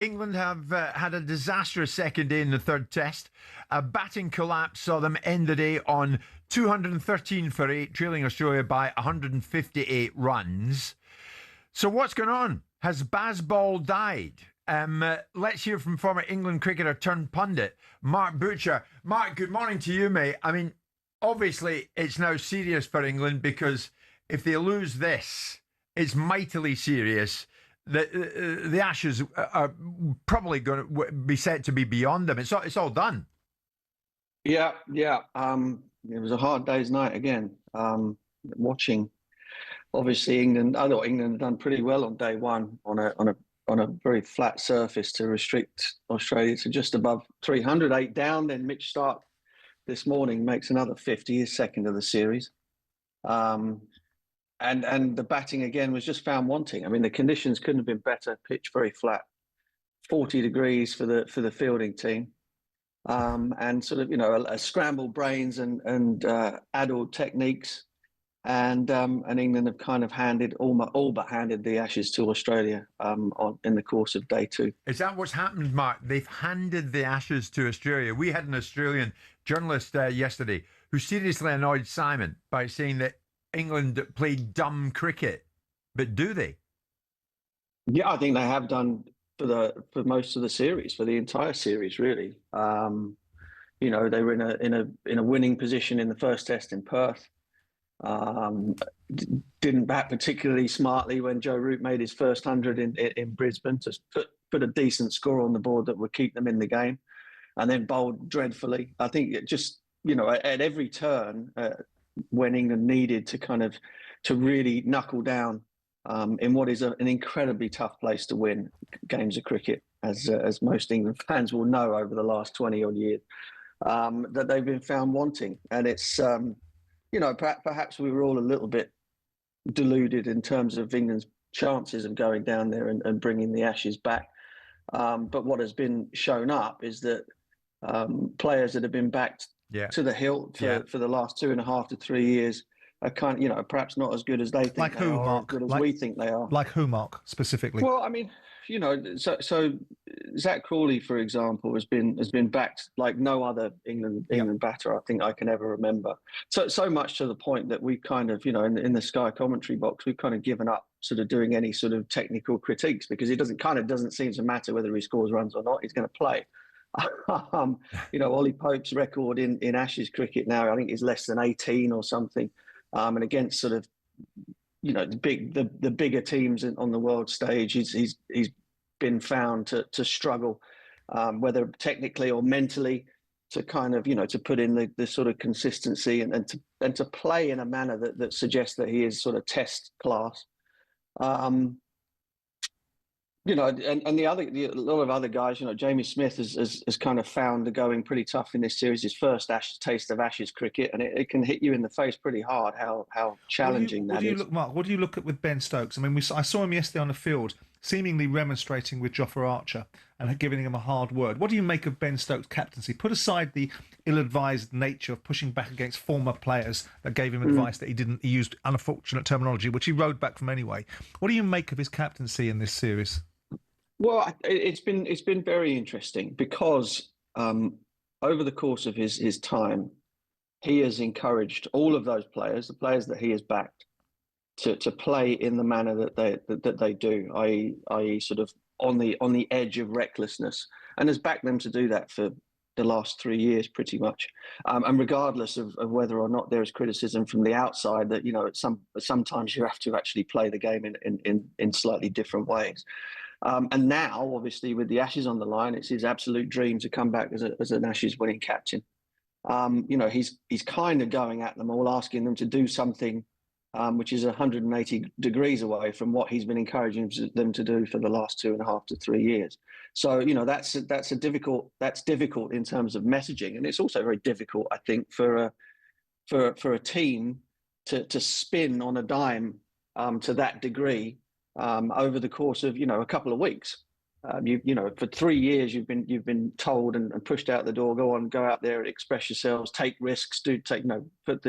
England have had a disastrous second day in the third test. A batting collapse saw them end the day on 213 for 8, trailing Australia by 158 runs. So what's going on? Has Bazball died? Let's hear from former England cricketer turned pundit, Mark Butcher. Mark, good morning to you, mate. I mean, obviously it's now serious for England because if they lose this, it's mightily serious. The Ashes are probably going to be said to be beyond them. It's all done. Yeah, yeah. It was a hard day's night again. Watching, obviously England. I thought England had done pretty well on day one on a very flat surface to restrict Australia to just above 300, 8 down. Then Mitch Starc this morning makes another 50, his second of the series. And the batting again was just found wanting. I mean, the conditions couldn't have been better. Pitch very flat, 40 degrees for the fielding team. And sort of, a scrambled brains and addled techniques, and England have kind of all but handed the Ashes to Australia in the course of day two. Is that what's happened, Mark? They've handed the Ashes to Australia. We had an Australian journalist yesterday who seriously annoyed Simon by saying that England played dumb cricket, but do they? Yeah, I think they have done for most of the series, for the entire series, really. They were in a winning position in the first test in Perth. Didn't bat particularly smartly when Joe Root made his first 100 in Brisbane to put a decent score on the board that would keep them in the game, and then bowled dreadfully. I think it just, at every turn, when England needed to really knuckle down in what is an incredibly tough place to win games of cricket, as most England fans will know over the last 20 odd years, that they've been found wanting. And it's, perhaps we were all a little bit deluded in terms of England's chances of going down there and bringing the Ashes back. But what has been shown up is that players that have been backed to the hilt for the last 2.5 to 3 years are perhaps not as good as they think like they who, are, Mark? as good as we think they are. Like who, Mark, specifically? Well, I mean, so Zach Crawley, for example, has been backed like no other England batter I think I can ever remember. So much to the point that we've kind of, in the Sky commentary box, we've kind of given up sort of doing any sort of technical critiques, because it doesn't seem to matter whether he scores runs or not. He's going to play. Ollie Pope's record in Ashes cricket now, I think, is less than 18 or something, and against sort of, the bigger teams on the world stage, he's been found to struggle, whether technically or mentally, to kind of, to put in the sort of consistency and to play in a manner that suggests that he is sort of test class. And a lot of other guys, Jamie Smith has kind of found the going pretty tough in this series. His first taste of Ashes cricket, and it can hit you in the face pretty hard how challenging that is. Look, Mark, what do you look at with Ben Stokes? I mean, I saw him yesterday on the field, seemingly remonstrating with Jofra Archer and giving him a hard word. What do you make of Ben Stokes' captaincy? Put aside the ill-advised nature of pushing back against former players that gave him advice that he used unfortunate terminology, which he rode back from anyway. What do you make of his captaincy in this series? Well, it's been very interesting because over the course of his time, he has encouraged all of those players, the players that he has backed, to play in the manner that they do, i.e. sort of on the edge of recklessness, and has backed them to do that for the last 3 years pretty much, and regardless of whether or not there is criticism from the outside that sometimes you have to actually play the game in slightly different ways. And now, obviously, with the Ashes on the line, it's his absolute dream to come back as an Ashes winning captain. He's kind of going at them all, asking them to do something which is 180 degrees away from what he's been encouraging them to do for the last 2.5 to 3 years. So, that's difficult in terms of messaging, and it's also very difficult, I think, for a team to spin on a dime to that degree. Over the course of a couple of weeks, for 3 years you've been told and pushed out the door. Go out there, express yourselves, take risks, put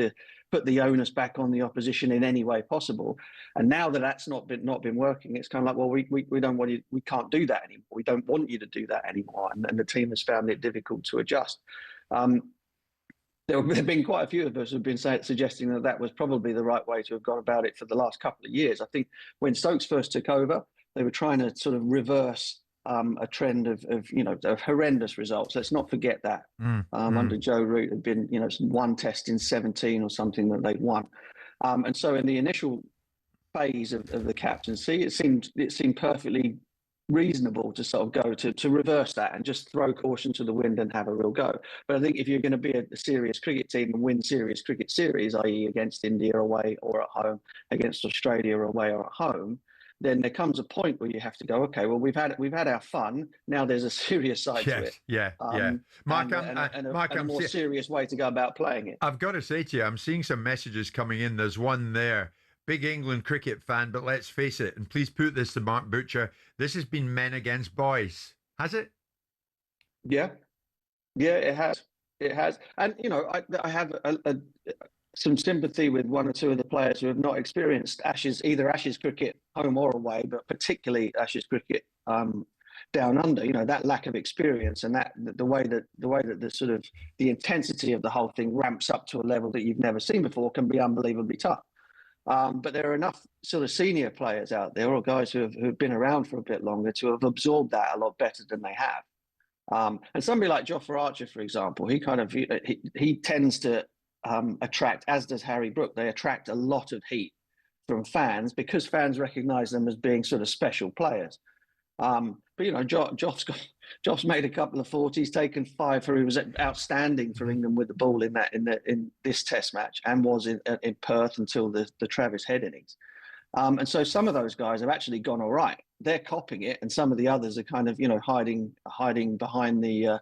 put the onus back on the opposition in any way possible. And now that that's not been working, it's kind of like, well, we don't want you, we can't do that anymore. We don't want you to do that anymore. And the team has found it difficult to adjust. There have been quite a few of us who've been suggesting that was probably the right way to have gone about it for the last couple of years. I think when Stokes first took over, they were trying to sort of reverse a trend of horrendous results. Let's not forget that. Under Joe Root, had been one test in 17 or something that they'd won, and so in the initial phase of the captaincy, it seemed perfectly reasonable to sort of go to reverse that and just throw caution to the wind and have a real go. But I think if you're going to be a serious cricket team and win serious cricket series, i.e. against India away or at home, against Australia away or at home, then there comes a point where you have to go, okay, well, we've had our fun. Now there's a serious side to it. Yeah. Mark, and a more serious way to go about playing it. I've got to say to you, I'm seeing some messages coming in. There's one there. Big England cricket fan, but let's face it, and please put this to Mark Butcher, this has been men against boys. Has it? Yeah, it has. It has. And, I have some sympathy with one or two of the players who have not experienced either Ashes cricket home or away, but particularly Ashes cricket down under. That lack of experience and the way that the sort of the intensity of the whole thing ramps up to a level that you've never seen before can be unbelievably tough. But there are enough sort of senior players out there, or guys who've been around for a bit longer, to have absorbed that a lot better than they have. And somebody like Jofra Archer, for example, he tends to attract, as does Harry Brook. They attract a lot of heat from fans because fans recognise them as being sort of special players. But Joff's made a couple of 40s, taken 5 for. He was outstanding for England with the ball in this Test match, and was in Perth until the Travis Head innings. And so some of those guys have actually gone all right. They're copying it, and some of the others are kind of hiding behind the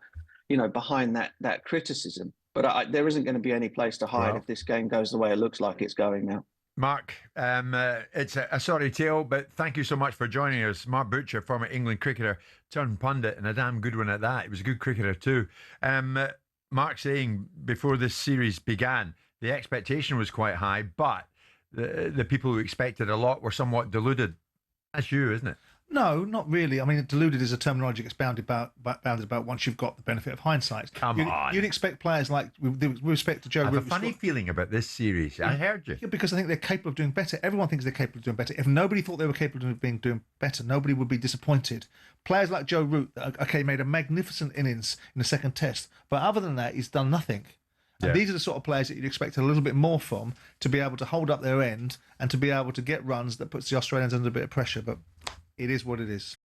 behind that criticism. But there isn't going to be any place to hide if this game goes the way it looks like it's going now. Mark, it's a sorry tale, but thank you so much for joining us. Mark Butcher, former England cricketer turned pundit, and a damn good one at that. He was a good cricketer too. Mark saying before this series began, the expectation was quite high, but the people who expected a lot were somewhat deluded. That's you, isn't it? No, not really. I mean, deluded is a terminology that's bounded about once you've got the benefit of hindsight. Come on. You'd expect players like, with respect to Joe Root. I have a funny feeling about this series. I heard you. Yeah, because I think they're capable of doing better. Everyone thinks they're capable of doing better. If nobody thought they were capable of doing better, nobody would be disappointed. Players like Joe Root, made a magnificent innings in the second test, but other than that, he's done nothing. And these are the sort of players that you'd expect a little bit more from, to be able to hold up their end and to be able to get runs that puts the Australians under a bit of pressure. But it is what it is.